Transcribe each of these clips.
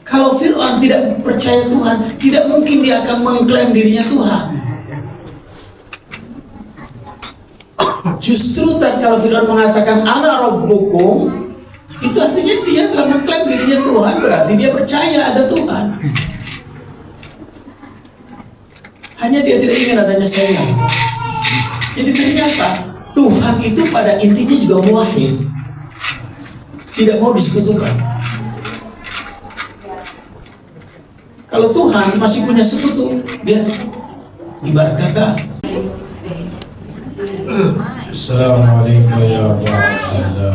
Kalau Fir'aun tidak percaya Tuhan, tidak mungkin dia akan mengklaim dirinya Tuhan. Justru kalau Fir'aun mengatakan ana rabbukum, itu artinya dia telah mengklaim dirinya Tuhan, berarti dia percaya ada Tuhan. Hanya dia tidak ingin adanya saya. Jadi ternyata Tuhan itu pada intinya juga muwahhid, tidak mau disekutukan. Kalau Tuhan masih punya sekutu, dia ibarat kata, Assalamualaikum ya Rabbana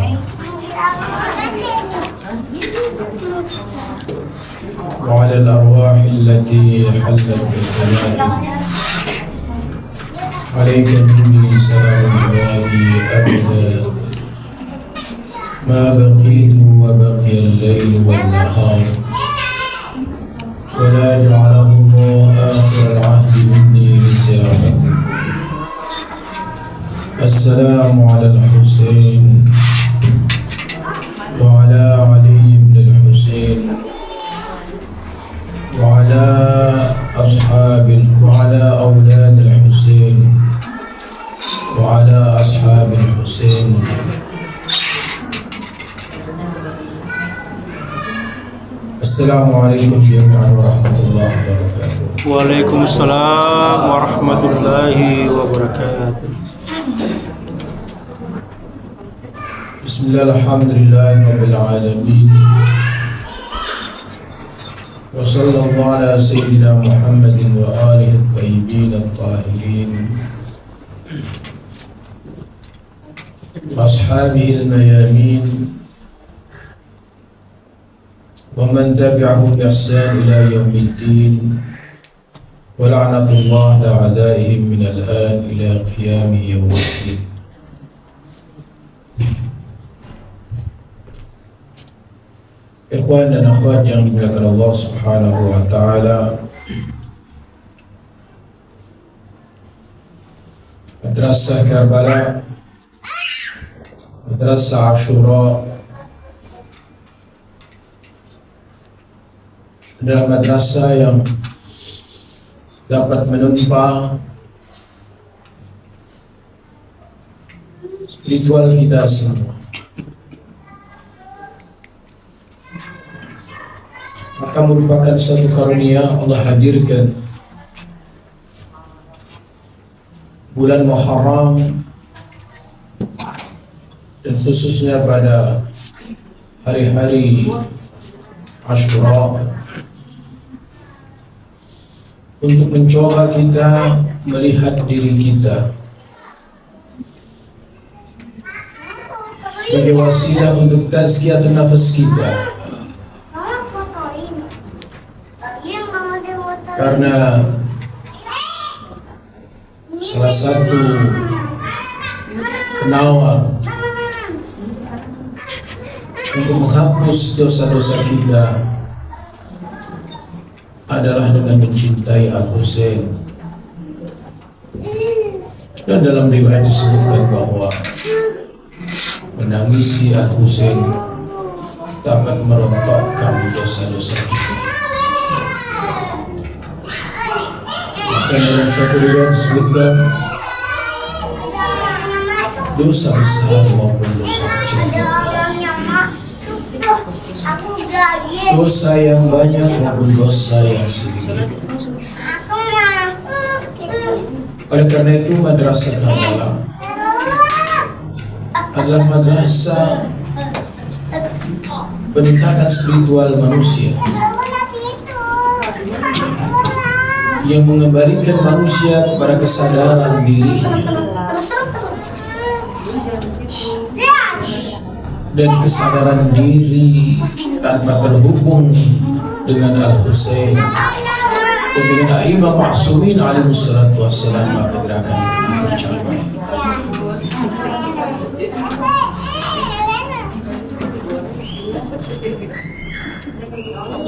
wa ala al-arwah allati halat bil-khalaiq alayka minni salamullahi abada ma baqitu wa baqiya al-layl wal-nahar ولا جعله الله آخر العهد مني لزيارتك. السلام على الحسين وعلى علي بن الحسين وعلى وعلى أولاد الحسين وعلى أصحاب الحسين. Assalamualaikum warahmatullahi wabarakatuh. Waalaikumsalam warahmatullahi wabarakatuh. Bismillah, alhamdulillahi rabbil alamin. Wa sallallahu ala sayyidina Muhammadin wa alihi at-tayyibin at-tahirin wa ashabihi al-mayamin ومن تبعه بإحسان إلى يوم الدين ولعنة الله لأعدائهم من الآن إلى قيام يوم الدين. Ikhwan dan akhwat yang dimuliakan Allah Subhanahu wa taala, Madrasah Karbala, Madrasah Ashura adalah madrasah yang dapat menumpa spiritual kita semua. Maka merupakan suatu karunia Allah hadirkan bulan Muharram, dan khususnya pada hari-hari Ashura, untuk mencoba kita melihat diri kita sebagai wasilah untuk tazkiyatun nafas kita. Karena salah satu penawar untuk menghapus dosa-dosa kita adalah dengan mencintai Al-Husain. Dan dalam riwayat disebutkan bahwa menangisi Al-Husain dapat merontokkan dosa-dosa kita. Bahkan dalam suatu riwayat disebutkan dosa besar maupun dosa kecil kita, dosa yang banyak maupun dosa yang sedikit. Oleh karena itu Madrasah Karbala adalah madrasah peningkatan spiritual manusia yang mengembalikan manusia kepada kesadaran dirinya dan kesadaran diri tanpa terhubung dengan Al-Husain dan dengan A'imah Ma'sumin alaihi wassalatu wassalam, maka tidak akan pernah tercapai.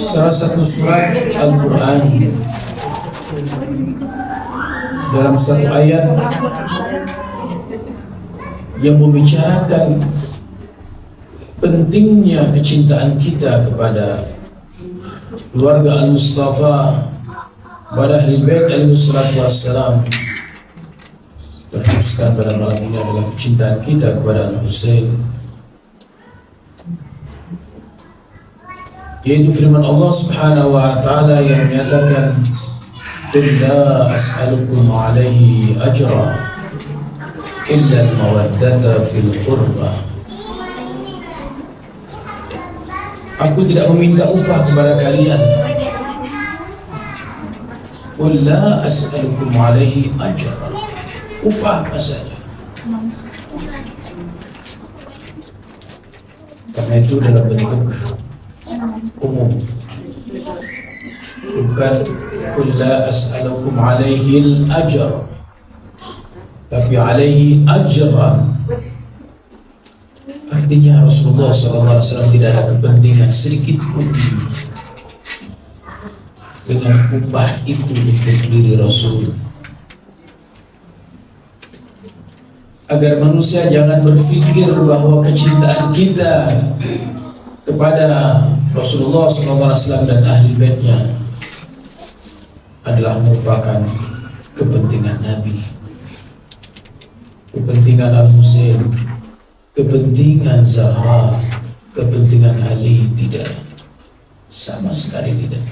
Salah satu surat Al-Quran dalam satu ayat yang membicarakan pentingnya kecintaan kita kepada keluarga Al-Mustafa, pada ahli bait alaihissalatu wassalam. Teruskan pada malam ini adalah kecintaan kita kepada Al-Husain, yaitu firman Allah Subhanahu wa taala yang menyatakan, "Qul la as'alukum 'alaihi ajra illa al-mawaddata fil qurba." Aku tidak meminta upah kepada kalian. Qul la as'alukum 'alaihi ajra. Upah apa saja. Karena itu dalam bentuk umum, bukan qul la as'alukum 'alaihi al-ajr, tapi 'alaihi ajran. Artinya Rasulullah SAW tidak ada kepentingan sedikit pun dengan upah itu untuk diri Rasul, agar manusia jangan berpikir bahwa kecintaan kita kepada Rasulullah SAW dan ahli baitnya adalah merupakan kepentingan Nabi, kepentingan Al-Husain, kepentingan Zahra, kepentingan Ali. Tidak, sama sekali tidak.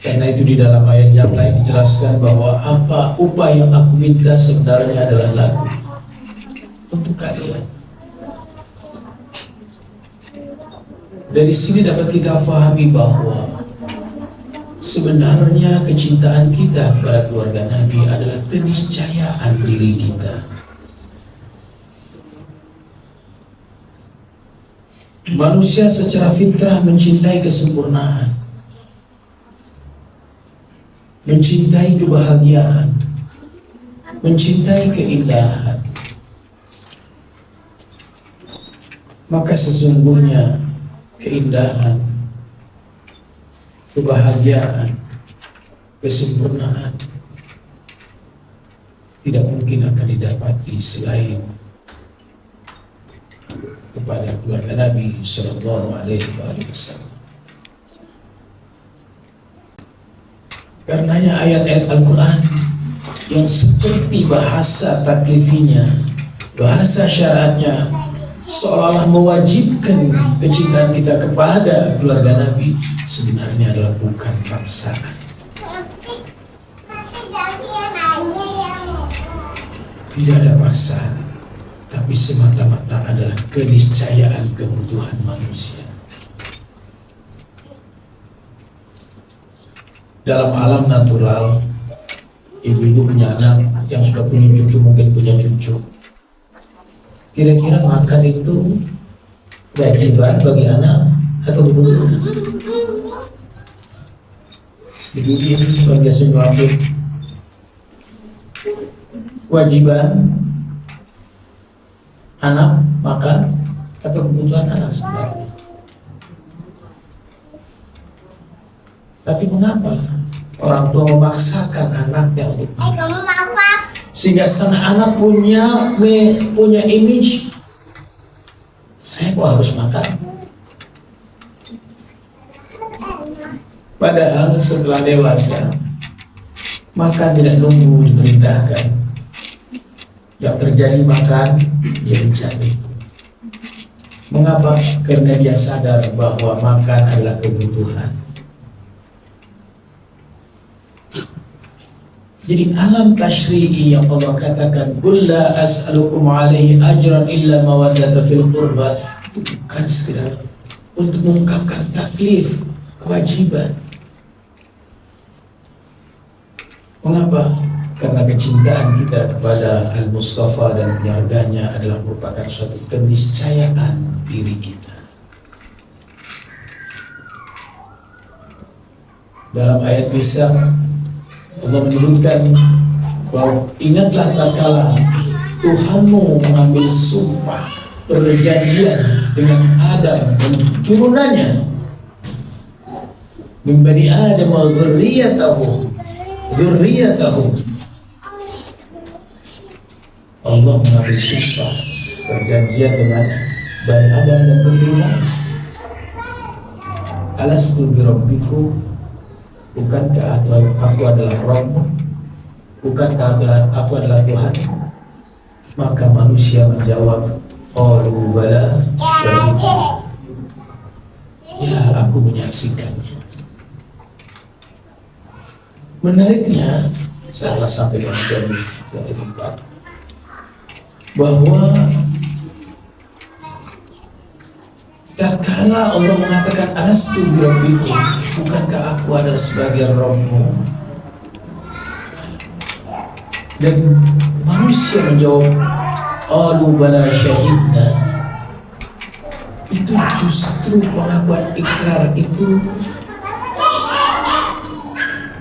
Karena itu di dalam ayat yang lain dijelaskan bahwa apa upah yang aku minta sebenarnya adalah laku untuk kalian. Dari sini dapat kita fahami bahwa sebenarnya kecintaan kita kepada keluarga Nabi adalah keniscayaan diri kita. Manusia secara fitrah mencintai kesempurnaan, mencintai kebahagiaan, mencintai keindahan. Maka sesungguhnya keindahan, kebahagiaan, kesempurnaan tidak mungkin akan didapati selain kepada keluarga Nabi Sallallahu Alaihi Wasallam. Karenanya ayat-ayat Al-Quran yang seperti bahasa taklifinya, bahasa syariatnya, seolah-olah mewajibkan kecintaan kita kepada keluarga Nabi, sebenarnya adalah bukan paksaan. Tidak ada paksaan, tapi semata-mata adalah keniscayaan kebutuhan manusia. Dalam alam natural, ibu-ibu punya anak yang sudah punya cucu, mungkin punya cucu. Kira-kira makan itu kewajiban bagi anak atau kebutuhan? Ibu-ibu yang biasa jawab, kewajiban anak makan atau kebutuhan anak sebenarnya. Tapi mengapa orang tua memaksakan anaknya untuk makan? Sehingga sang anak punya image, saya kok harus makan. Padahal setelah dewasa, makan tidak nunggu diperintahkan. Yang terjadi makan, dia mencari. Mengapa? Karena dia sadar bahwa makan adalah kebutuhan. Jadi alam tasyri'i yang Allah katakan, "Qul la as'alukum 'alaihi ajran illa mawaddata fil qurba," itu bukan sekedar untuk mengungkapkan taklif, kewajiban. Mengapa? Karena kecintaan kita kepada Al-Mustafa dan keluarganya adalah merupakan suatu keniscayaan diri kita. Dalam ayat Nisa, Allah menyebutkan bahwa ingatlah tatkala Tuhanmu mengambil sumpah perjanjian dengan Adam dan turunannya, min bani Adam wa dzurriyyatahu. Allah mengambil sumpah perjanjian dengan Bani Adam dan keturunannya. alastu bi rabbikum, bukankah aku adalah Rabbmu, bukankah aku adalah Tuhanmu? Maka manusia menjawab, qalu bala syahidna, ya aku menyaksikannya. Menariknya, saya telah sampaikan dari suatu tempat bahwa tatkala Allah mengatakan alastu bi rabbikum, bukankah aku adalah sebagai Rabbmu, dan manusia menjawab qalu bala syahidna, itu justru pengakuan ikrar itu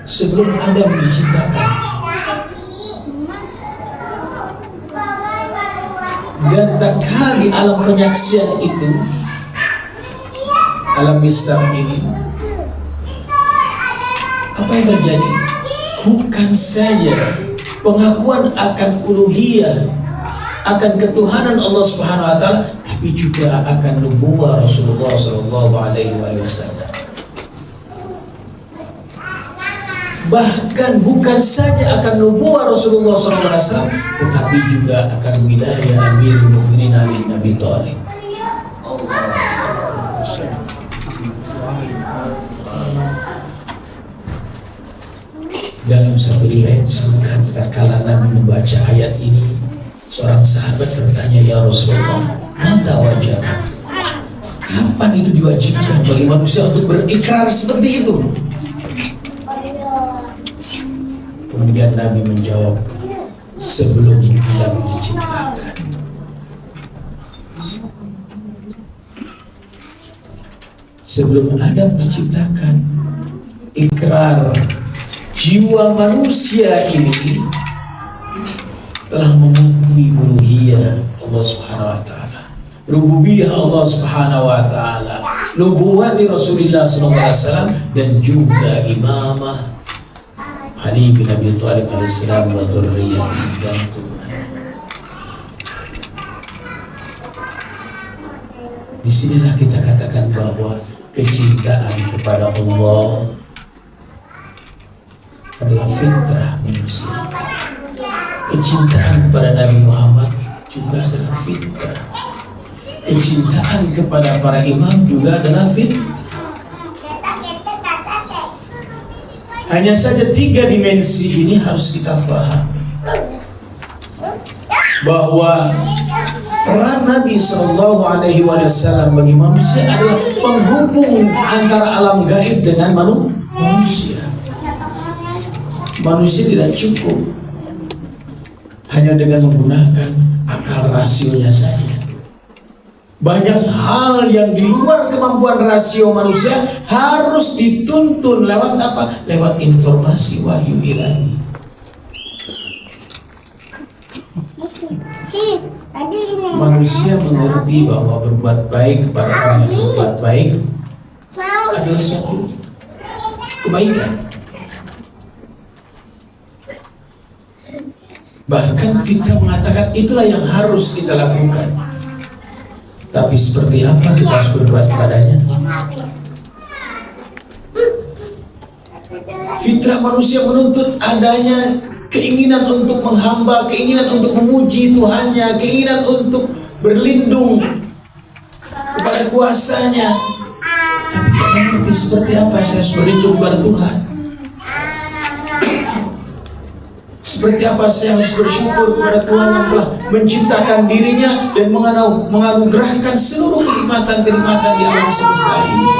sebelum Adam diciptakan. Dan tatkala di alam penyaksian itu, alam Islam ini, apa yang terjadi? Bukan saja pengakuan akan uluhiyah, akan ketuhanan Allah Subhanahu wa taala, tapi juga akan nubuwah Rasulullah sallallahu alaihi wasallam. Bahkan bukan saja akan nubuwah Rasulullah sallallahu alaihi wasallam, tetapi juga akan wilayah Amirul Mukminin Ali bin Abi Thalib. Dalam satu riwayat disebutkan tatkala Nabi membaca ayat ini, seorang sahabat bertanya, ya Rasulullah, mata wajah, kapan itu diwajibkan bagi manusia untuk berikrar seperti itu? Kemudian Nabi menjawab, sebelum Adam diciptakan. Sebelum Adam diciptakan, ikrar jiwa manusia ini telah mengakui uluhiyah Allah Subhanahu wa taala, rububiyah Allah Subhanahu wa taala, nubuwati Rasulullah sallallahu alaihi wasallam, dan juga imamah Ali bin Abi Thalib alaihissalam wa dzurriyyatihi dan keturunannya. Disinilah kita katakan bahwa kecintaan kepada Allah adalah fitrah manusia. Kecintaan kepada Nabi Muhammad juga adalah fitrah. Kecintaan kepada para imam juga adalah fitrah. Hanya saja 3 dimensi ini harus kita fahami, bahwa peran Nabi Shallallahu Alaihi Wasallam bagi manusia adalah penghubung antara alam gaib dengan manusia. Manusia tidak cukup hanya dengan menggunakan akal rasionya saja. Banyak hal yang di luar kemampuan rasio manusia harus dituntun lewat apa? Lewat informasi wahyu ilahi. Manusia mengerti bahwa berbuat baik kepada orang yang berbuat baik adalah suatu kebaikan. Bahkan fitrah mengatakan itulah yang harus kita lakukan. Tapi seperti apa kita harus berbuat kepadanya? Fitrah manusia menuntut adanya keinginan untuk menghamba, keinginan untuk memuji Tuhannya, keinginan untuk berlindung kepada kuasanya. Tapi kita ngerti seperti apa saya harus berlindung kepada Tuhan. Seperti apa saya harus bersyukur kepada Tuhan yang telah menciptakan dirinya dan menganugerahkan seluruh kenikmatan-kenikmatan di alam semesta ini.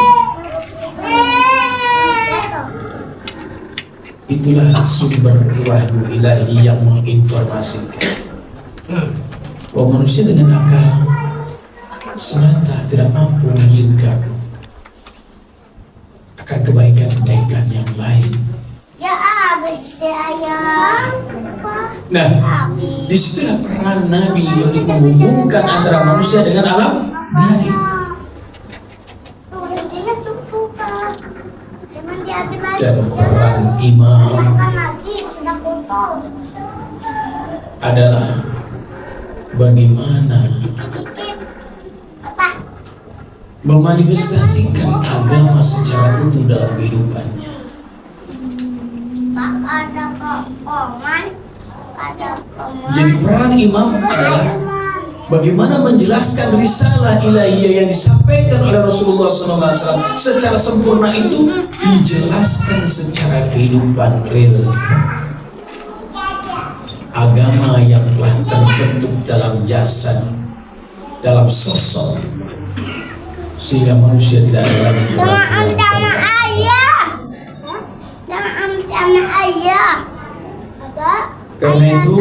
Itulah sumber wahyu ilahi yang menginformasikan bahwa manusia dengan akal semata tidak mampu menyingkap akan kebaikan-kebaikan yang lain. Nah, disitulah peran Nabi untuk menghubungkan antara manusia dengan alam gaib. Dan peran imam adalah bagaimana memanifestasikan agama secara utuh dalam kehidupannya. Jadi peran imam adalah bagaimana menjelaskan risalah ilahiyah yang disampaikan oleh Rasulullah SAW secara sempurna itu dijelaskan secara kehidupan real. Agama yang telah terbentuk dalam jasad, dalam sosok, sehingga manusia tidak ada lagi keraguan. Karena itu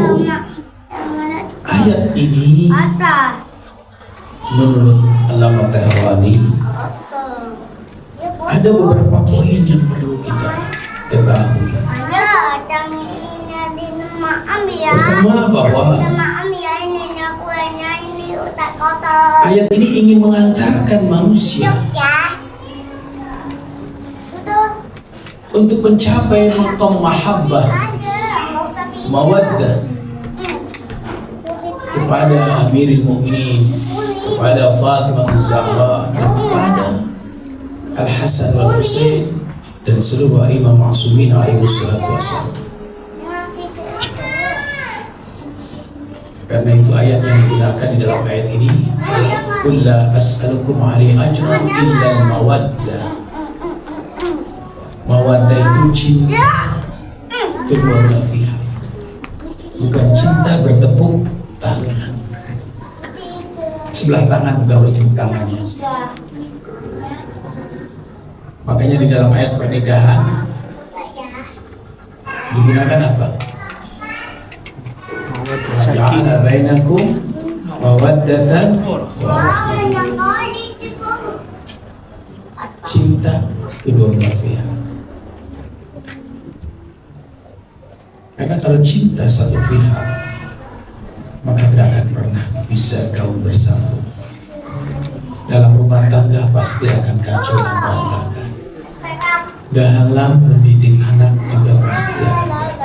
ayat ini menurut Allama Tahrani ada beberapa poin yang perlu kita ketahui. Pertama, bahwa ayat ini ingin mengantarkan manusia untuk mencapai maqam mahabbah, mawaddah kepada Amirul Mukminin, kepada Fatimah Az-Zahra, dan kepada Al-Hasan wal Husain dan seluruh imam ma'sumin alaihi wassalam. Karena itu ayat yang digunakan di dalam ayat ini adalah qul la as'alukum alaihi ajran illa al-mawaddah. Mawaddah itu cinta kedua belah pihak, bukan cinta bertepuk tangan. Sebelah tangan bukan bertepuk tangannya. Makanya di dalam ayat pernikahan digunakan apa? Ja'ala bainakum mawaddatan wa cinta kedua belah pihak. Karena kalau cinta satu pihak, maka tidak akan pernah bisa kaum bersambung. Dalam rumah tangga pasti akan kacau dan berantakan. Dalam mendidik anak juga pasti akan berantakan.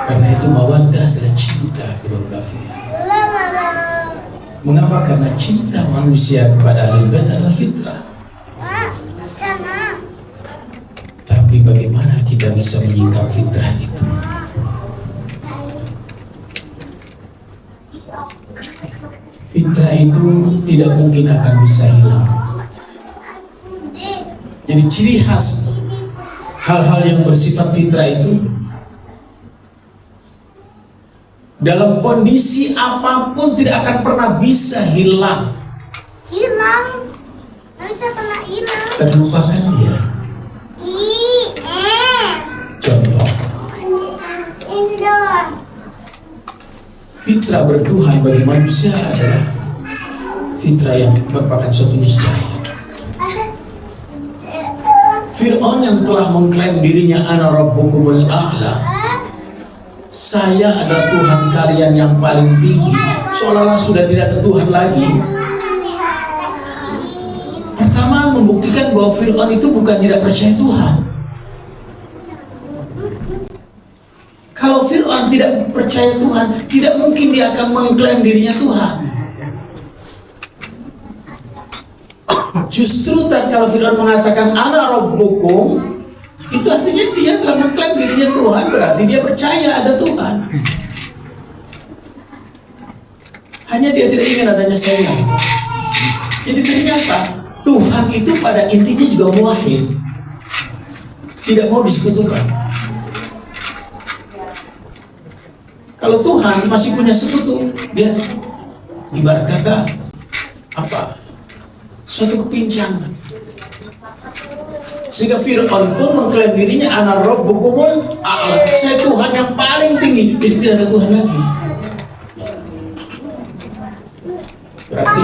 Karena itu mawaddah adalah cinta kedua belah pihak. Mengapa? Karena cinta manusia kepada ahli bait adalah fitrah. Tapi bagaimana kita bisa menyingkap fitrah itu? Fitrah itu tidak mungkin akan bisa hilang. Jadi ciri khas hal-hal yang bersifat fitrah itu dalam kondisi apapun tidak akan pernah bisa hilang. Hilang? Nggak bisa pernah hilang. Terlupakan dia. Contoh, Ini doang. fitrah bertuhan bagi manusia adalah fitrah yang merupakan suatu niscaya. Fir'aun yang telah mengklaim dirinya ana rabbukumul a'la, saya adalah Tuhan kalian yang paling tinggi, seolah-olah sudah tidak ada Tuhan lagi. Pertama, membuktikan bahwa Fir'aun itu bukan tidak percaya Tuhan. Kalau Fir'aun tidak percaya Tuhan, tidak mungkin dia akan mengklaim dirinya Tuhan. Justru kalau Fir'aun mengatakan ana rabbukum, itu artinya dia telah mengklaim dirinya Tuhan, berarti dia percaya ada Tuhan. Hanya dia tidak ingin adanya saingan. Jadi ternyata Tuhan itu pada intinya juga muwahhid, tidak mau disekutukan. Kalau Tuhan masih punya sekutu, dia ibarat kata apa? Suatu kepincangan. Sehingga Fir'aun pun mengklaim dirinya ana rabbukumul a'la, saya Tuhan yang paling tinggi, jadi tidak ada Tuhan lagi. Berarti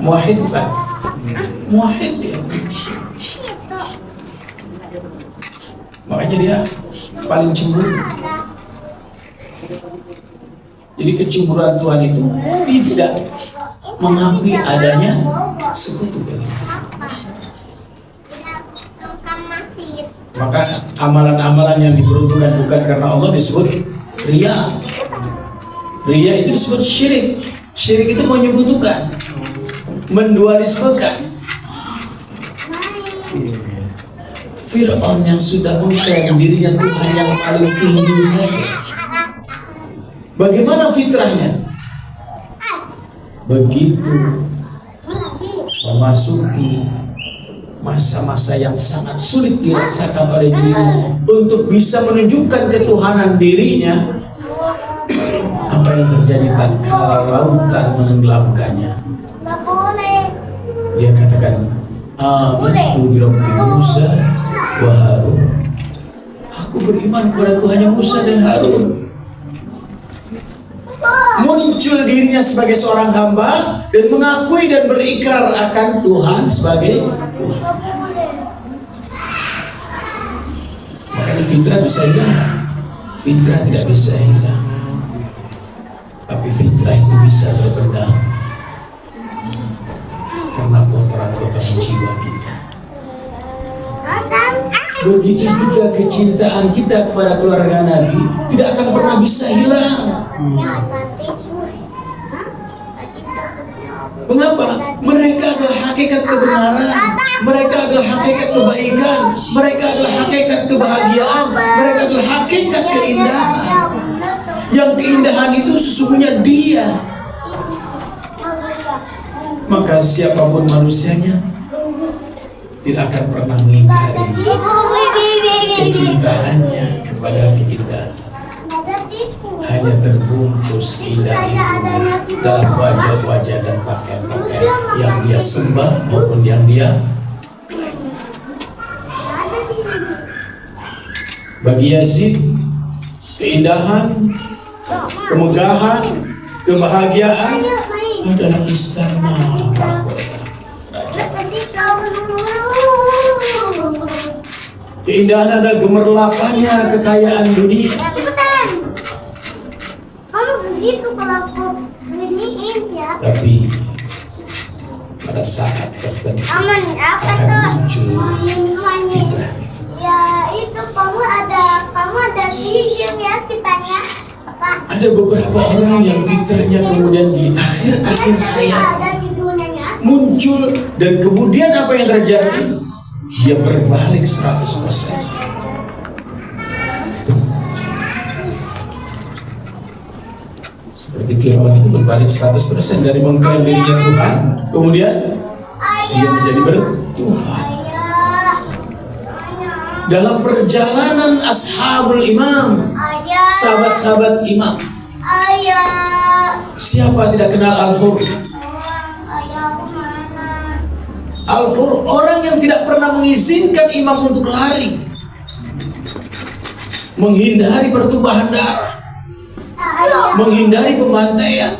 muwahhid bukan? Muwahhid dia. Makanya dia paling cemburu. Jadi kecemburuan Tuhan itu tidak mengakui adanya sekutu baginya. Maka amalan-amalan yang diperuntukkan bukan karena Allah disebut riya. Riya itu disebut syirik. Syirik itu menyekutukan. mendualismekan. Fir'aun yang sudah mengklaim dirinya Tuhan yang paling tinggi saja. Bagaimana fitrahnya? Begitu memasuki masa-masa yang sangat sulit dirasakan oleh dirinya untuk bisa menunjukkan ketuhanan dirinya, apa yang terjadi tatkala lautan menenggelamkannya? Dia katakan, amantu bi Rabbi Musa wa Harun. Aku beriman kepada Tuhannya Musa dan Harun. Muncul dirinya sebagai seorang hamba dan mengakui dan berikrar akan Tuhan sebagai Tuhan. Makanya fitrah bisa hilang. Fitrah tidak bisa hilang, tapi fitrah itu bisa berbenah karena kotoran-kotoran jiwa kita. Begitu juga kecintaan kita kepada keluarga Nabi tidak akan pernah bisa hilang. Mengapa? Mereka adalah hakikat kebenaran, mereka adalah hakikat kebaikan, mereka adalah hakikat kebahagiaan, mereka adalah hakikat keindahan. Yang keindahan itu sesungguhnya Dia. Maka siapapun manusianya tidak akan pernah mengingkari kecintaannya kepada keindahan. Hanya terbungkus keindahan itu dalam wajah-wajah dan pakaian-pakaian yang dia sembah maupun yang dia klaim. Bagi Yazid, keindahan, kemegahan, kebahagiaan adalah istana mahkota kerajaan. Keindahan adalah gemerlapannya kekayaan dunia. Tapi pada saat tertentu akan muncul fitrah itu. Ya itu kamu ada video ya ceritanya. Ada beberapa orang yang fitrahnya kemudian di akhir-akhir hayat muncul dan kemudian apa yang terjadi? Dia berbalik 100%. Seperti Fir'aun itu berbalik 100% dari mengklaim dirinya Tuhan, kemudian dia menjadi bertuhan. Dalam perjalanan ashabul imam, sahabat-sahabat imam, siapa tidak kenal Al-Hur? Al-Hur orang yang tidak pernah mengizinkan imam untuk lari, menghindari pertumpahan darah, menghindari pembantaian.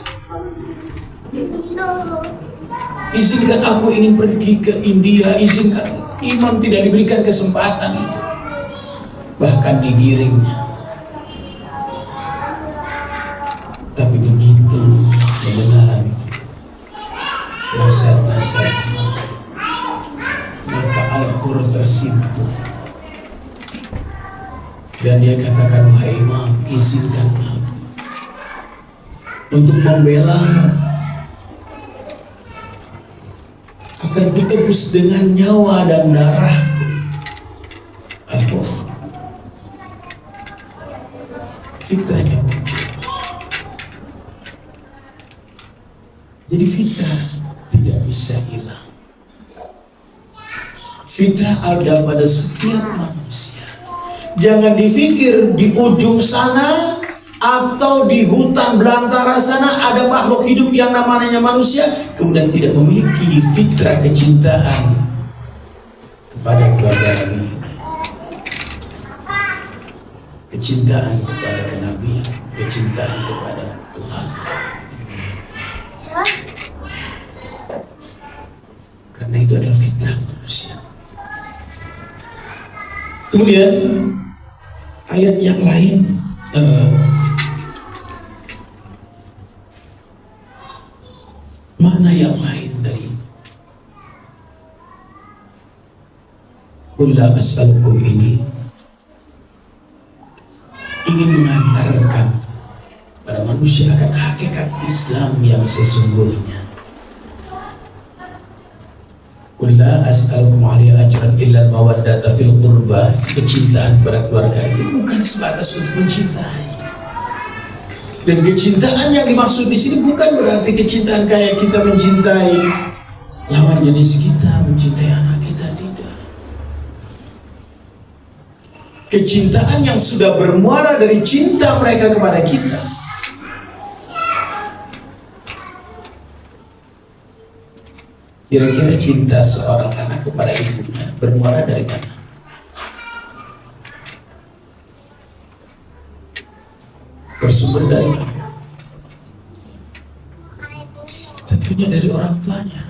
Izinkan aku ingin pergi ke India, izinkan. Imam tidak diberikan kesempatan itu, bahkan digiringnya. Tapi begitu mendengar nasihat-nasihat imam, maka Al-Hur tersentuh dan dia katakan, wahai imam, izinkan aku untuk membelamu. Akan kutebus dengan nyawa dan darahku. Al-Hur, fitrahnya muncul. Jadi fitrah tidak bisa hilang. Fitrah ada pada setiap manusia. Jangan dipikir di ujung sana atau di hutan belantara sana ada makhluk hidup yang namanya manusia kemudian tidak memiliki fitrah kecintaan kepada keluarga Nabi ini, kecintaan kepada kenabian, kecintaan kepada Tuhan. Karena itu adalah fitrah manusia. Kemudian ayat yang lain, mana yang lain dari Qul la as'alukum ini ingin mengantarkan kepada manusia akan hakikat Islam yang sesungguhnya. Qul la as'alukum 'alaihi ajran illa al-mawaddata fil qurba. Kecintaan kepada keluarga itu bukan sebatas untuk mencintai. Dan kecintaan yang dimaksud di sini bukan berarti kecintaan kayak kita mencintai lawan jenis kita, mencintai anak kita, tidak. Kecintaan yang sudah bermuara dari cinta mereka kepada kita. Kira-kira cinta seorang anak kepada ibunya bermuara dari mana? Bersumber dari mana? Tentunya dari orang tuanya.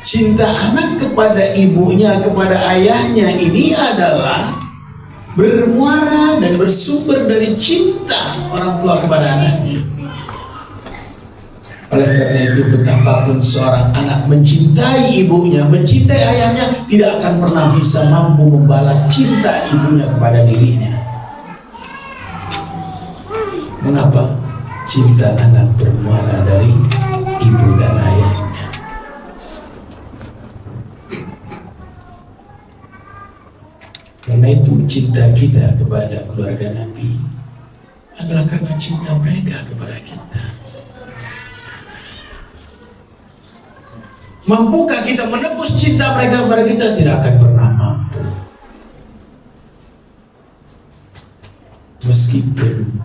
Cinta anak kepada ibunya, kepada ayahnya ini adalah bermuara dan bersumber dari cinta orang tua kepada anaknya. Oleh karena itu, betapapun seorang anak mencintai ibunya, mencintai ayahnya, tidak akan pernah bisa mampu membalas cinta ibunya kepada dirinya. Mengapa? Cinta anak bermuara dari ibu dan ayahnya. Karena itu cinta kita kepada keluarga Nabi adalah karena cinta mereka kepada kita. Mampukah kita menebus cinta mereka kepada kita? Tidak akan pernah mampu. Meskipun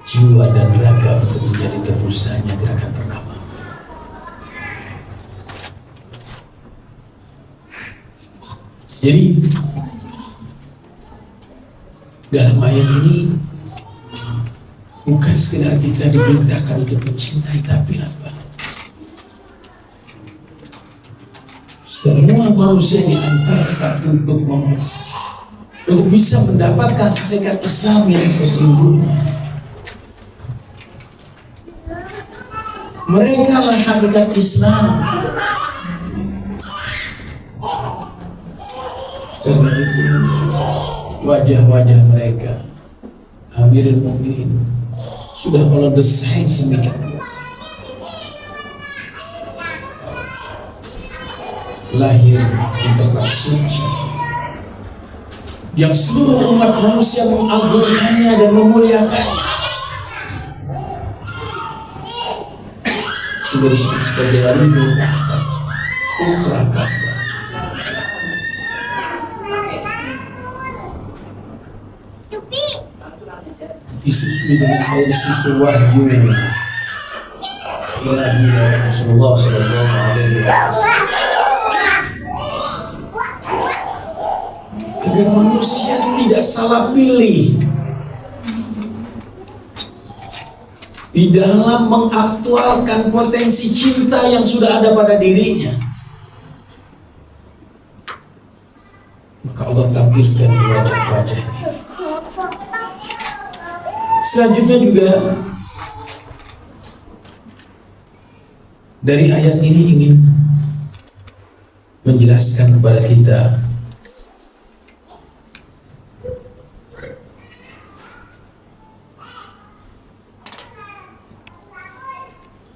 jiwa dan raga untuk menjadi tebusannya tidak akan pernah mampu. Jadi dalam ayat ini bukan sekedar kita diperintahkan untuk mencintai, tapi apa? Semua manusia diantarkan untuk bisa mendapatkan hakikat Islam yang sesungguhnya. Mereka lah hakikat Islam. Karena itu wajah-wajah mereka, Amirul Mukminin, sudah Allah desain semikian rupa. Lahir di tempat suci yang seluruh umat manusia mengagungkannya dan memuliakannya, sudah disebut sebagai Walidul Ka'bah, putra Ka'bah. Disusui dengan air susu wahyu ilahi dari Rasulullah sallallahu alaihi wasallam, agar manusia tidak salah pilih di dalam mengaktualkan potensi cinta yang sudah ada pada dirinya. Maka Allah tampilkan wajah-wajah ini. Selanjutnya juga dari ayat ini ingin menjelaskan kepada kita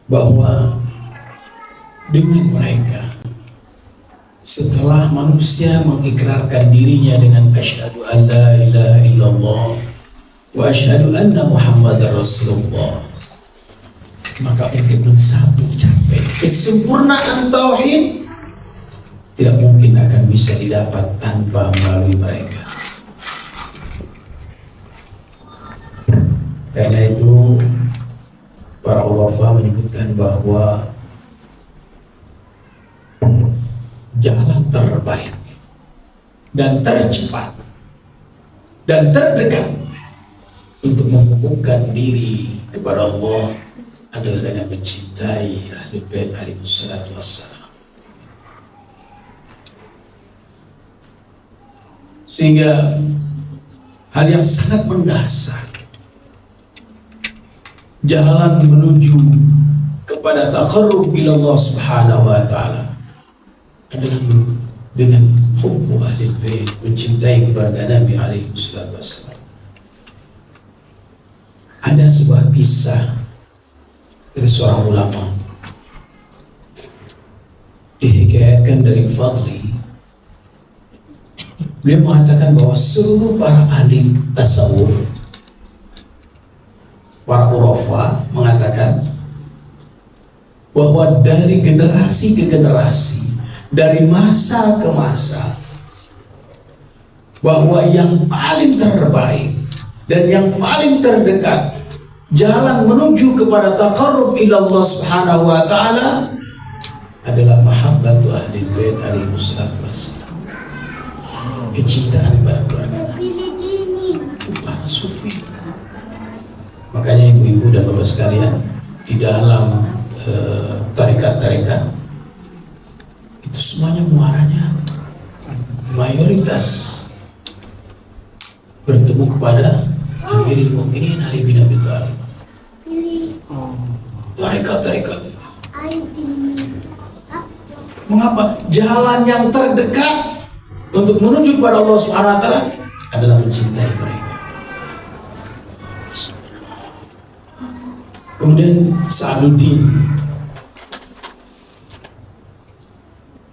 bahwa dengan mereka, setelah manusia mengikrarkan dirinya dengan asyhadu an la ilaha illallah wa asyhadu anna muhammadar rasulullah, maka untuk mencapai kesempurnaan tauhid tidak mungkin akan bisa didapat tanpa melalui mereka. Karena itu para ulama menyebutkan bahwa jalan terbaik dan tercepat dan terdekat untuk menghubungkan diri kepada Allah adalah dengan mencintai Ahlul Bait alaihi salatu wassalam. Sehingga hal yang sangat mendasar, jalan menuju kepada taqarrub ila Allah Subhanahu wa taala adalah dengan hubbu Ahlul Bait, mencintai keluarga Nabi alaihi salatu wassalam. Ada sebuah kisah dari seorang ulama meriwayatkan dari Fadli, beliau mengatakan bahwa seluruh para ahli tasawuf, para urafa mengatakan bahwa dari generasi ke generasi, dari masa ke masa, bahwa yang paling terbaik dan yang paling terdekat jalan menuju kepada taqarrub ila Allah Subhanahu wa taala adalah mahabbatu ahli bait alaihi wassalatu wassalam. Kecintaan kepada keluarga Nabi. Itu para sufi. Makanya ibu-ibu dan bapak sekalian, di dalam tarekat-tarekat itu semuanya muaranya mayoritas bertemu kepada Amirul Mukminin Ali bin Abi Thalib. Tarekat-tarekat. Mengapa? Jalan yang terdekat untuk menuju kepada Allah Subhanahu wa taala adalah mencintai mereka. Kemudian Sa'aduddin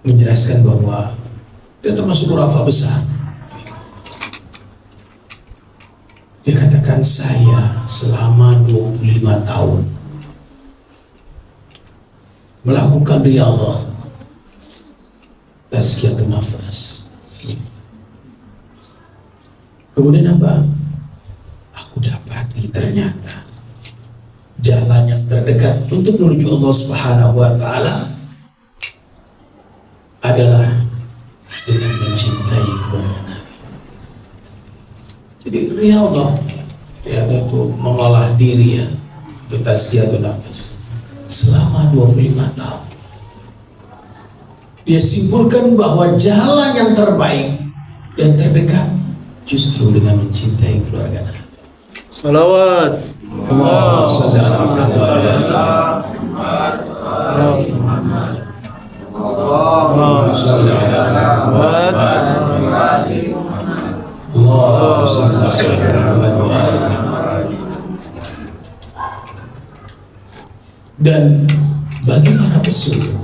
menjelaskan bahwa dia termasuk urafa besar. Dia katakan, saya selama 25 tahun melakukan riyadhah, tazkiyatun nafas. Kemudian apa? Aku dapati ternyata jalan yang terdekat untuk menuju Allah Subhanahu wa taala adalah dengan mencintai kepada Nabi. Jadi riyadhah itu mengolah diri ya, itu tazkiyatun nafas. Selama 25 tahun dia simpulkan bahwa jalan yang terbaik dan terdekat justru dengan mencintai keluarga Nabi. Salawat. Allahumma shalli ala Muhammad. Allahumma shalli ala Muhammad. Allahumma shalli ala Muhammad. Dan bagi para pesuluk,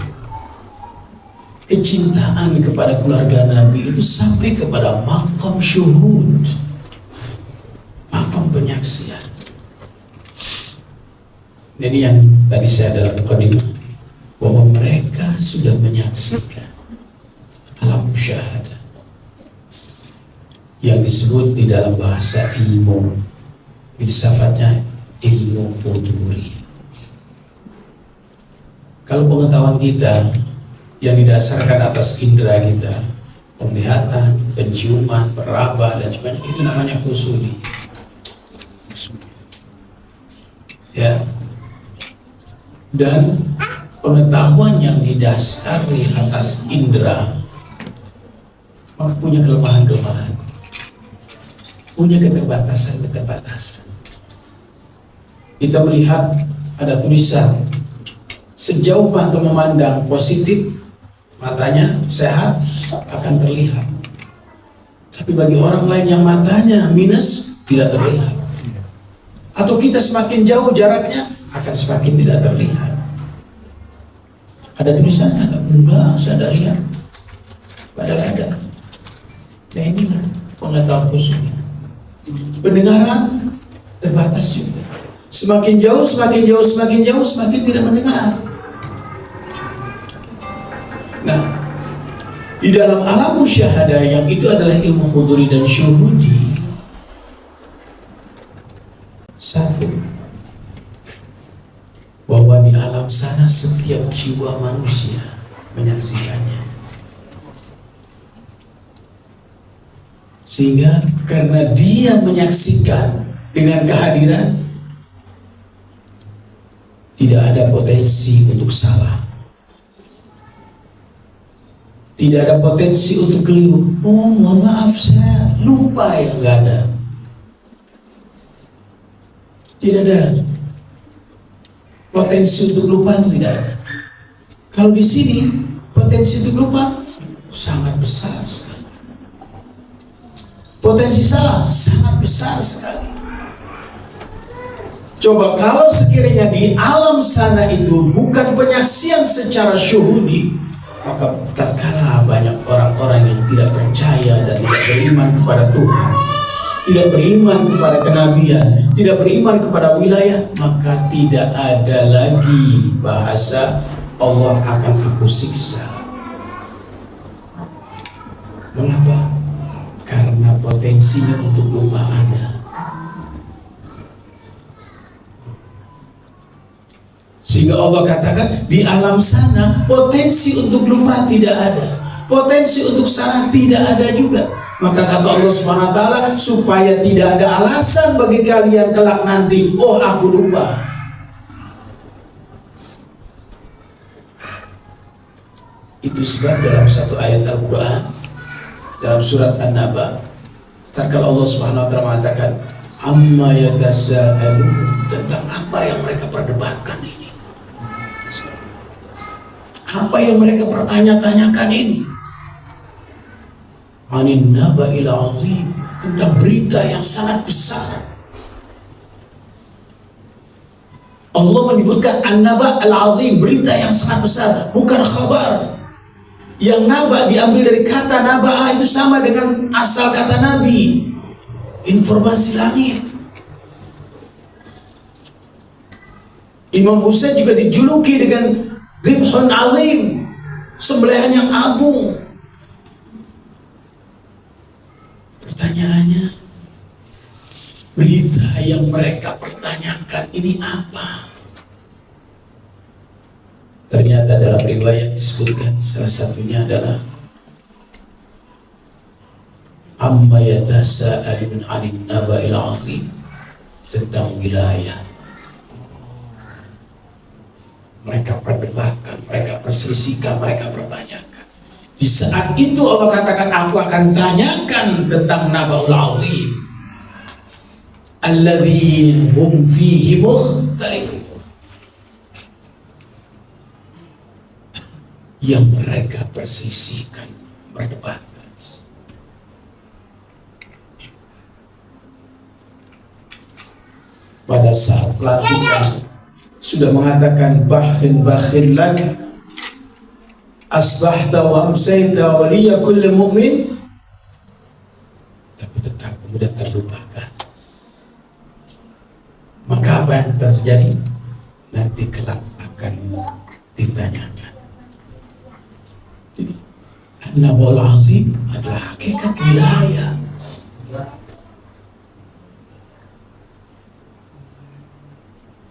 kecintaan kepada keluarga Nabi itu sampai kepada maqam syuhud, maqam penyaksian. Ini yang tadi saya dalam mukadimah, bahwa mereka sudah menyaksikan alam musyahadah yang disebut di dalam bahasa ilmu filsafatnya ilmu huduri. Kalau pengetahuan kita yang didasarkan atas indera kita, penglihatan, penciuman, peraba dan sebagainya, itu namanya husuli. Ya. Dan pengetahuan yang didasari atas indera maka punya kelemahan-kelemahan, punya keterbatasan-keterbatasan. Kita melihat ada tulisan, sejauh mata memandang positif, matanya sehat akan terlihat. Tapi bagi orang lain yang matanya minus, tidak terlihat. Atau kita semakin jauh jaraknya, akan semakin tidak terlihat. Ada tulisannya, ada enggak, saya ada lihat. Padahal ada. Nah inilah pengetahuan khususnya. Pendengaran terbatas juga. Semakin jauh, semakin jauh, semakin jauh, semakin tidak mendengar. Nah, di dalam alam musyahadah yang itu adalah ilmu huduri dan syuhudi, satu, bahwa di alam sana setiap jiwa manusia menyaksikannya. Sehingga karena dia menyaksikan dengan kehadiran, tidak ada potensi untuk salah. Tidak ada potensi untuk keliru. Oh, mohon maaf, saya lupa, ya nggak ada. Tidak ada potensi untuk lupa, itu tidak ada. Kalau di sini potensi untuk lupa sangat besar sekali. Potensi salah sangat besar sekali. Coba kalau sekiranya di alam sana itu bukan penyaksian secara syuhudi, Maka tatkala banyak orang-orang yang tidak percaya dan tidak beriman kepada Tuhan, tidak beriman kepada kenabian, tidak beriman kepada wilayah, maka tidak ada lagi bahasa Allah akan aku siksa. Mengapa? Karena potensinya untuk lupa ada. Sehingga Allah katakan di alam sana potensi untuk lupa tidak ada, potensi untuk salah tidak ada juga. Maka kata Allah Subhanahu wa taala, supaya tidak ada alasan bagi kalian kelak nanti, oh aku lupa. Itu sebab dalam satu ayat Al-Qur'an dalam surat An-Naba, tatkala Allah Subhanahu wa taala mengatakan amma yatasaalun, tentang apa yang mereka perdebatkan ini. Apa yang mereka pertanya-tanyakan ini? Anin naba'il azim, tentang berita yang sangat besar. Allah menyebutkan an-naba' al-azim, berita yang sangat besar, bukan khabar. Yang naba diambil dari kata naba'ah, itu sama dengan asal kata nabi, informasi langit. Imam Husain juga dijuluki dengan Ribhun alim, sembelihan yang agung. Pertanyaannya, berita yang mereka pertanyakan ini apa? Ternyata dalam riwayat disebutkan salah satunya adalah amma yatasaalun 'anil naba'il 'azim, tentang wilayah. Mereka perdebatkan, mereka perselisihkan, mereka pertanyakan. Di saat itu Allah katakan, aku akan tanyakan tentang Naba'ul Azim alladzi hum fihi mukhtalifun, yang mereka perselisihkan, berdebatkan. Pada saat pelatihan sudah mengatakan bakhin lak asbahta wa amsayta waliya kulli mu'min, tapi tetap kemudian terlupakan. Maka apa yang terjadi? Nanti kelak akan ditanyakan. Jadi An-Naba'ul Azim adalah hakikat wilayah.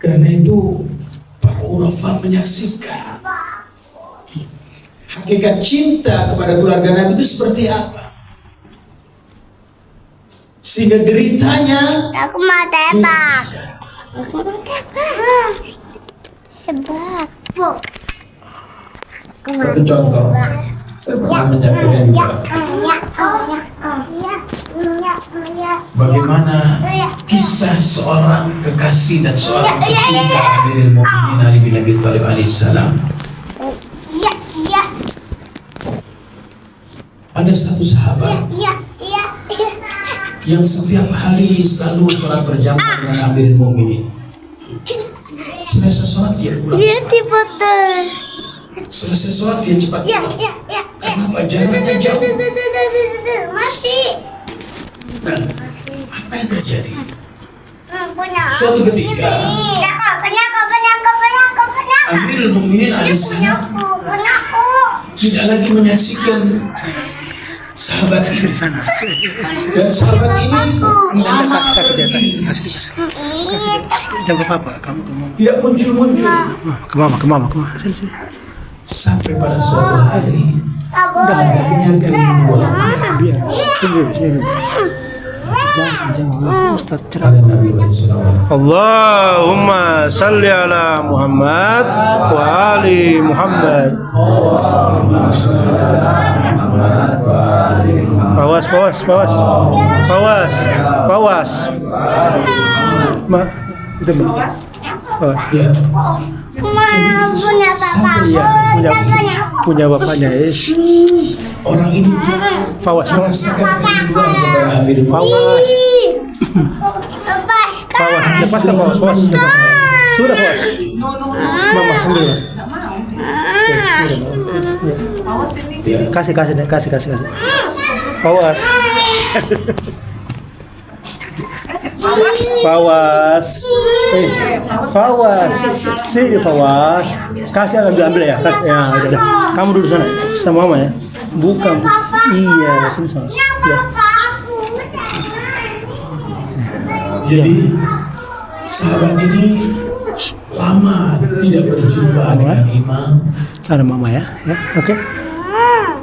Karena itu para ulama menyaksikan hakikat cinta kepada keluarga Nabi itu seperti apa, sehingga deritanya Aku mau tebak. dirasakan. Tebak. Satu contoh, saya pernah menyaksikan juga bagaimana kisah seorang kekasih dan seorang pecinta Amirul Mukminin Ali bin Abi Thalib alaihissalam. Ada satu sahabat yang setiap hari selalu sholat berjamaah dengan Amirul Mukminin. Selesai sholat dia pulang cepat. Selesai sholat dia cepat pulang. Kenapa? Jaraknya jauh. Mati. Nah, apa yang terjadi? Suatu ketika Amirul Mukminin alaihissalam tidak lagi menyaksikan sahabat ini, dan sahabat ini lama pergi, tidak muncul-muncul, ke mama. sampai pada suatu hari dadanya kerinduan pada Nabi SAW. Allahumma salli ala Muhammad wa ali Muhammad. Pawas. Ma, itu ma. Oh, Ya, punya bapaknya is. orang ini Pawas. merasakan kerinduan kepada Amirul Pawas. Lepaskan. Lepaskan pawas. Sudah pawas. Mama, alhamdulillah. Ya. Kasih deh, kasih. Fawas. Fawas. Fawas. Sini Fawas. Kasih ambil ya. Kasih. Ya, udah. Kamu duduk sana sama mama ya. Bukan. Iya, sini sana. Ya. Jadi sahabat ini lama tidak berjumpa dengan imam. Sana mama ya. Ya, oke.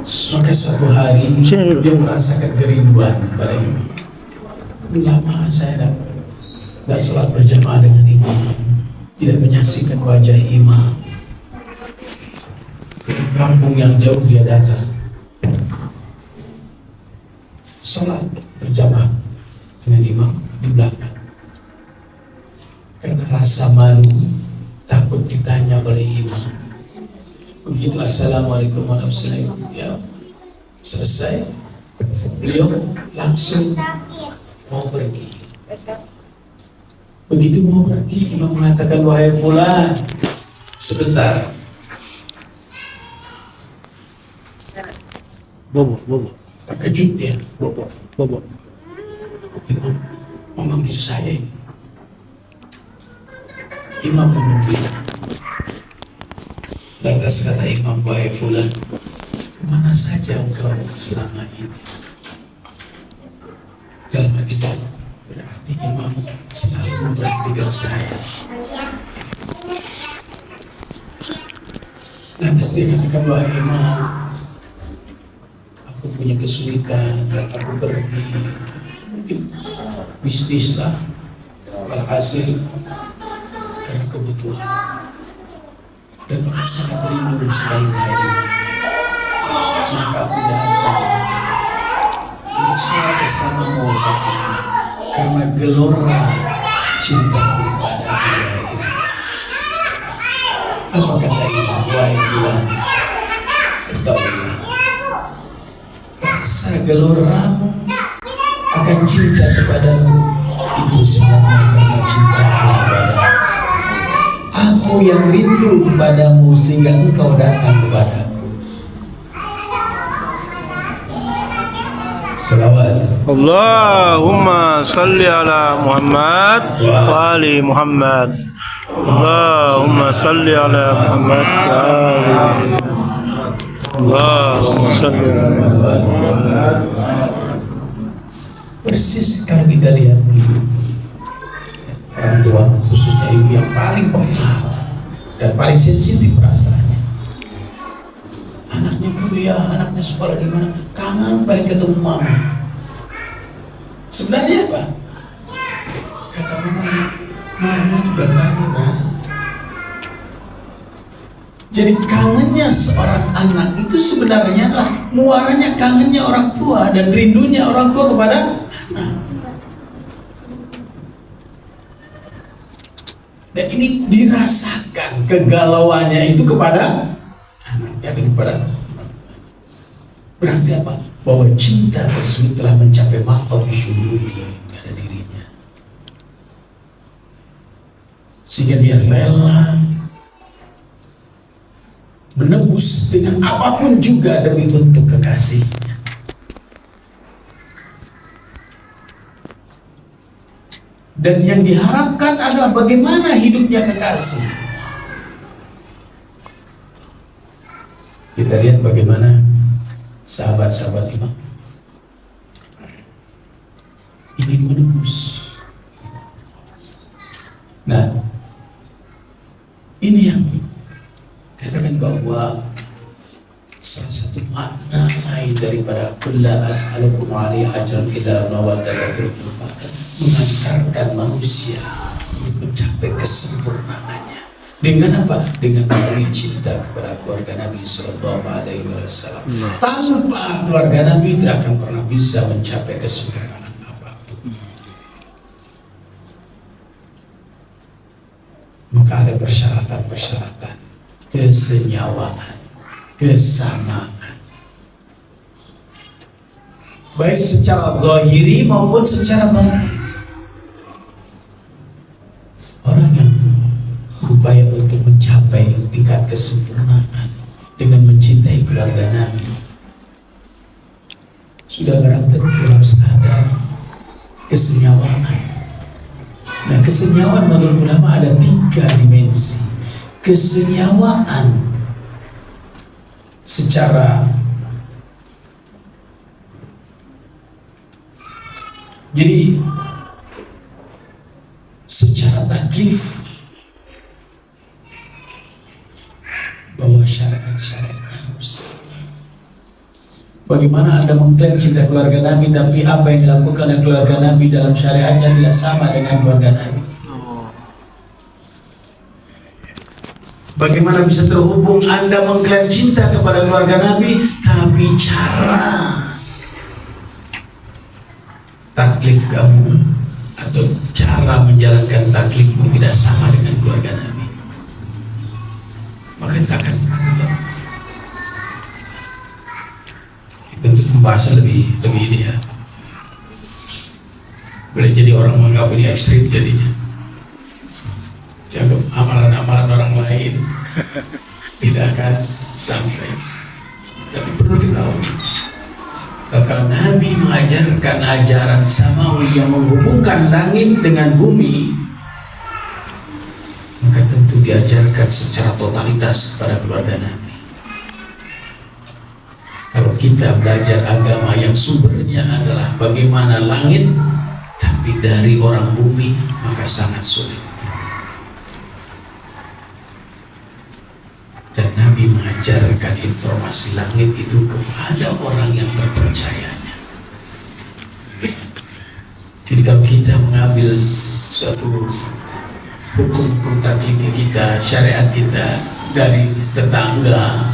Maka suatu hari Sini dulu. dia merasakan kerinduan kepada imam. Udah lama saya tidak sholat berjamaah dengan imam, tidak menyaksikan wajah imam. Dari kampung yang jauh dia datang, sholat berjamaah dengan imam di belakang. Karena rasa malu, takut ditanya oleh imam. Begitu assalamualaikum warahmatullahi wabarakatuh, ya selesai, beliau langsung mau pergi. Begitu mau pergi, imam mengatakan, wahai fulan, sebentar. Bobo. Terkejut dia. Bobo. Imam memanggil saya ini. Imam menunggu. Lantas kata imam, wahai fulan, kemana saja engkau selama ini? Dalam hati itu berarti imam selalu memperhatikan saya. Lantas dia katakan, wahai imam, aku punya kesulitan dan aku pergi, mungkin bisnis lah, walhasil karena kebutuhan. Dan aku sangat rindu sekali wahai imam. Maka aku datang untuk sholat bersamamu kata imam, karena gelora cintaku kepadamu wahai imam. Apa kata imam? Wahai fulan, ketahuilah, rasa geloramu akan cinta kepadamu itu sebenarnya karena cintaku kepadamu. Aku yang rindu kepadamu sehingga engkau datang kepadaku. Salawat. Allahumma salli ala Muhammad wa ali Muhammad. Allahumma salli ala Muhammad wa ali Muhammad. Allahumma salli ala Muhammad. Persis kalau kita lihat ibu, orang tua, khususnya ibu yang paling peka dan paling sensitif perasaannya. Anaknya kuliah, anaknya sekolah di mana, kangen pengen ketemu mama. Sebenarnya apa? Kata mamanya, mama juga kangen. Jadi kangennya seorang anak itu sebenarnya adalah muaranya kangennya orang tua dan rindunya orang tua kepada anak. Dan ini dirasakan kegalauannya itu kepada anaknya dan kepada orang tua. Berarti apa? Bahwa cinta tersebut telah mencapai maqam syuhudi pada dirinya. Sehingga dia rela menebus dengan apapun juga demi untuk kekasihnya. Dan yang diharapkan adalah bagaimana hidupnya kekasih. Kita lihat bagaimana sahabat-sahabat imam ingin menebus. Nah, ini yang katakan bahwa salah satu makna lain daripada kulla as'alukum alaihi ajran illa mawaddah fil qurba, mengantarkan manusia untuk mencapai kesempurnaannya. Dengan apa? Dengan melalui cinta kepada keluarga Nabi Sallallahu Alaihi Wasallam. Tanpa keluarga Nabi tidak akan pernah bisa mencapai kesempurnaan apapun. Maka ada persyaratan-persyaratan, kesenyawaan, kesamaan, baik secara zahiri maupun secara batin. Orang yang berupaya untuk mencapai tingkat kesempurnaan dengan mencintai keluarga Nabi, sudah barang tentu harus ada kesenyawaan. Nah, kesenyawaan menurut ulama ada 3 dimensi. Kesenyawaan secara secara taklif, bahwa syariat-syariatnya harus sama. Bagaimana Anda mengklaim cinta keluarga Nabi tapi apa yang dilakukan oleh keluarga Nabi dalam syariatnya tidak sama dengan keluarga Nabi? Bagaimana bisa terhubung Anda mengklaim cinta kepada keluarga Nabi tapi cara taklif kamu atau cara menjalankan taklifmu tidak sama dengan keluarga Nabi? Maka kita akan ketemu. Tentu pembahasan lebih ini ya. Boleh jadi orang menganggap ini ekstrim jadinya. Dianggap amalan-amalan orang lain tidak akan sampai. Tapi perlu diketahui, kalau Nabi mengajarkan ajaran samawi yang menghubungkan langit dengan bumi, maka tentu diajarkan secara totalitas kepada keluarga Nabi. Kalau kita belajar agama yang sumbernya adalah bagaimana langit tapi dari orang bumi, maka sangat sulit. Dan Nabi mengajarkan informasi langit itu kepada orang yang terpercayanya. Jadi kalau kita mengambil suatu hukum-hukum taklif kita, syariat kita dari tetangga,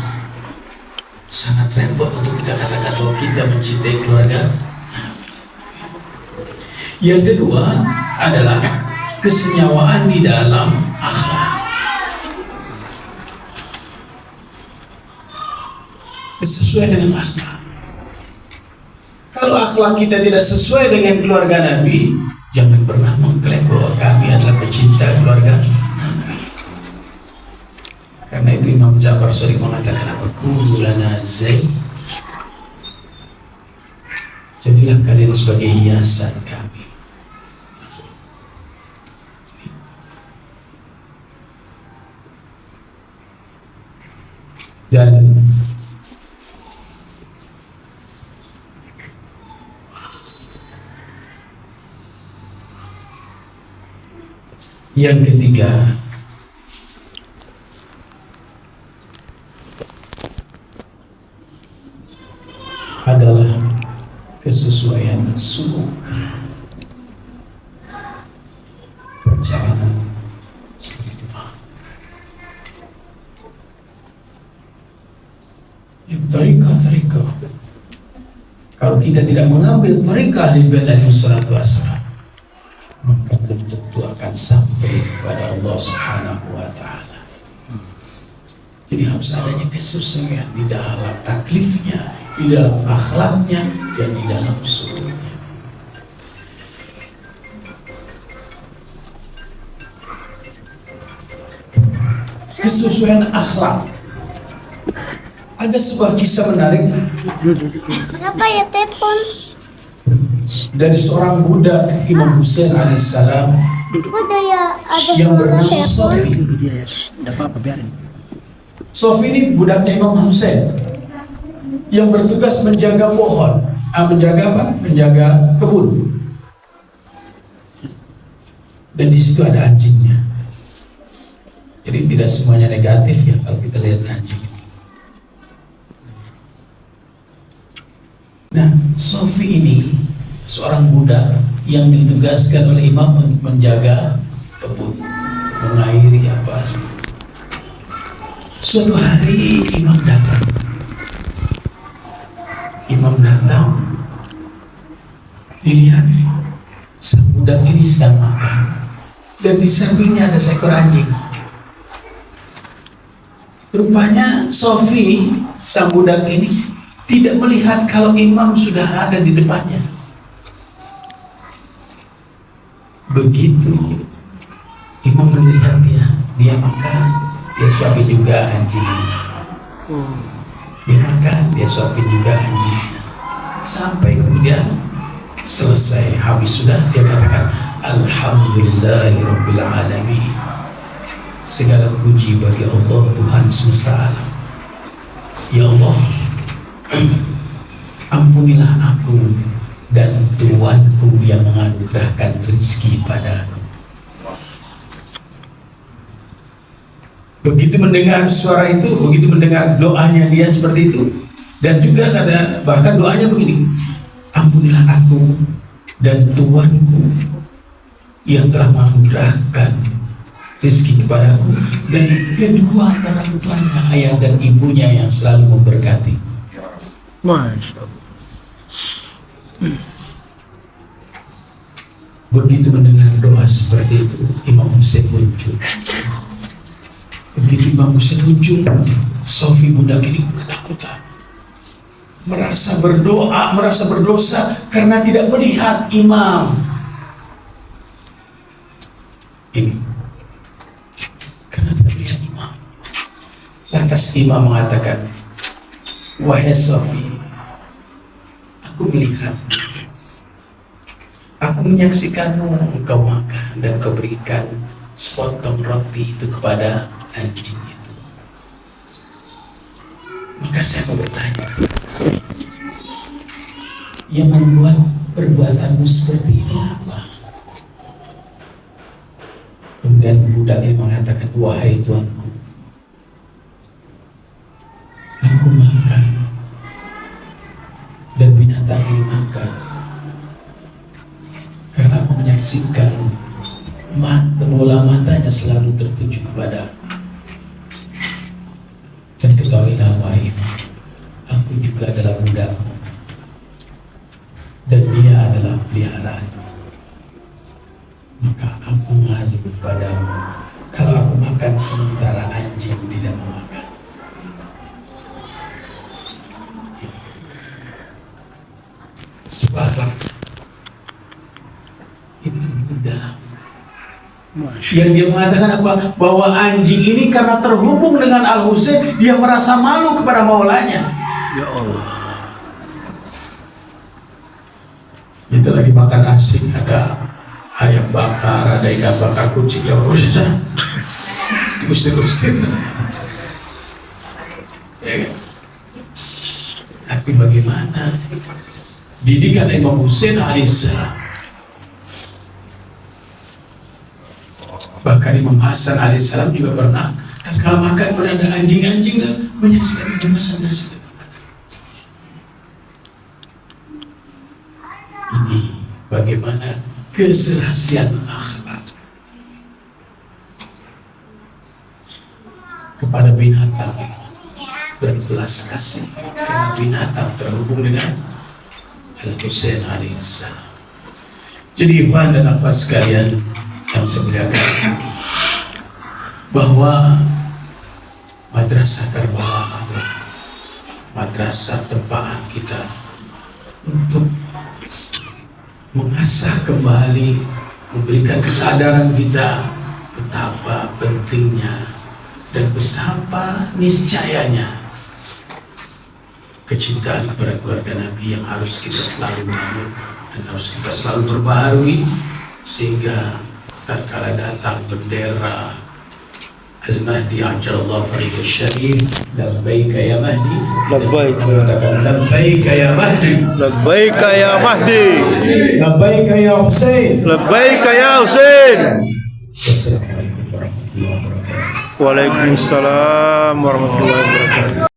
sangat repot untuk kita katakan bahwa kita mencintai keluarga. Yang kedua adalah kesenyawaan di dalam akhlak. Sesuai dengan akhlak. Kalau akhlak kita tidak sesuai dengan keluarga Nabi, jangan pernah mengklaim bahwa kami adalah pecinta keluarga Nabi. Karena itu Imam Ja'far Shadiq mengatakan apa? Kunu lana zain. Jadilah kalian sebagai hiasan kami. Dan yang ketiga adalah kesesuaian suluk perjalanan spiritual. Tariqah. Kalau kita tidak mengambil tariqah ahli bait alaihi salatu wassalam, maka tentu akan sampai kepada Allah Subhanahu wa ta'ala. Jadi harus adanya kesesuaian di dalam taklifnya, di dalam akhlaknya, dan di dalam suluknya. Kesesuaian akhlak. Ada sebuah kisah menarik. Siapa ya telepon? Dari seorang budak Imam Husain alaihissalam yang bernama Sofi. Tidak apa-apa, biarin. Sofi ini budaknya Imam Husain yang bertugas menjaga pohon, menjaga apa? Menjaga kebun. Dan di situ ada anjingnya. Jadi tidak semuanya negatif ya kalau kita lihat anjing. Nah, Sofi ini seorang budak yang ditugaskan oleh imam untuk menjaga kebun, mengairi apa. Suatu hari imam datang, dilihat sang budak ini sedang makan dan di sampingnya ada seekor anjing. Rupanya Sofi, sang budak ini tidak melihat kalau imam sudah ada di depannya. Begitu imam melihat dia makan, dia suapi juga anjingnya. Dia makan, dia suapin juga anjingnya. Sampai kemudian selesai, habis sudah, dia katakan Alhamdulillahirabbil alamin. Segala puji bagi Allah Tuhan semesta alam. Ya Allah, ampunilah aku dan Tuanku yang menganugerahkan rezeki padaku. Begitu mendengar suara itu, begitu mendengar doanya dia seperti itu, dan juga kata, bahkan doanya begini, ampunilah aku dan Tuanku yang telah menganugerahkan rezeki kepadaku, dan kedua orang tuanya, ayah dan ibunya yang selalu memberkati. Masya Allah. Begitu mendengar doa seperti itu, Imam Husain muncul. Begitu Imam Husain muncul, Sofi budak ini ketakutan, merasa berdoa, merasa berdosa karena tidak melihat imam ini, karena tidak melihat imam. Lantas imam mengatakan, wahai Sofi, aku melihat, aku menyaksikanmu, engkau makan dan kau berikan sepotong roti itu kepada anjing itu. Maka saya mau bertanya, yang membuat perbuatanmu seperti ini apa? Kemudian budak ini mengatakan, wahai Tuanku, aku makan dan binatang ini makan karena aku menyaksikan bola matanya selalu tertuju kepada aku. Dan ketahuilah wahai imam, aku juga adalah budakmu dan dia adalah peliharaanmu. Maka aku malu padamu kalau aku makan sementara anjing tidak memakan. Cobalah, itu budak yang dia mengatakan apa? Bahwa anjing ini karena terhubung dengan Al-Husain, dia merasa malu kepada maulanya. Ya Allah. Itu lagi makan asing, ada ayam bakar, ada ikan bakar, kucing yang berusaha diusir-usir. Ya kan? Tapi bagaimana didikan Imam Husain alaihissalam? Bahkan Imam Hasan alaihissalam juga pernah tatkala makan berada anjing-anjing dan menyaksikan itu masing-masing. Ini bagaimana keserasian akhlak kepada binatang, berbelas kasih karena binatang terhubung dengan Al-Husain alaihissalam. Jadi ikhwan dan akhwat sekalian yang saya muliakan, bahwa madrasah Karbala adalah madrasah tempaan kita untuk mengasah kembali, memberikan kesadaran kita betapa pentingnya dan betapa niscayanya kecintaan kepada keluarga Nabi yang harus kita selalu bangun dan harus kita selalu perbaharui, sehingga tatkala datang bendera Al-Mahdi ajalallahu faridahu syarif, labbaika ya Mahdi, Labbaik. kita mengatakan labbaika ya Mahdi, Labbaika ya Mahdi. labbaika ya Husain. Labbaika ya Husain. Wassalamualaikum warahmatullahi wabarakatuh. Waalaikumsalam warahmatullahi wabarakatuh.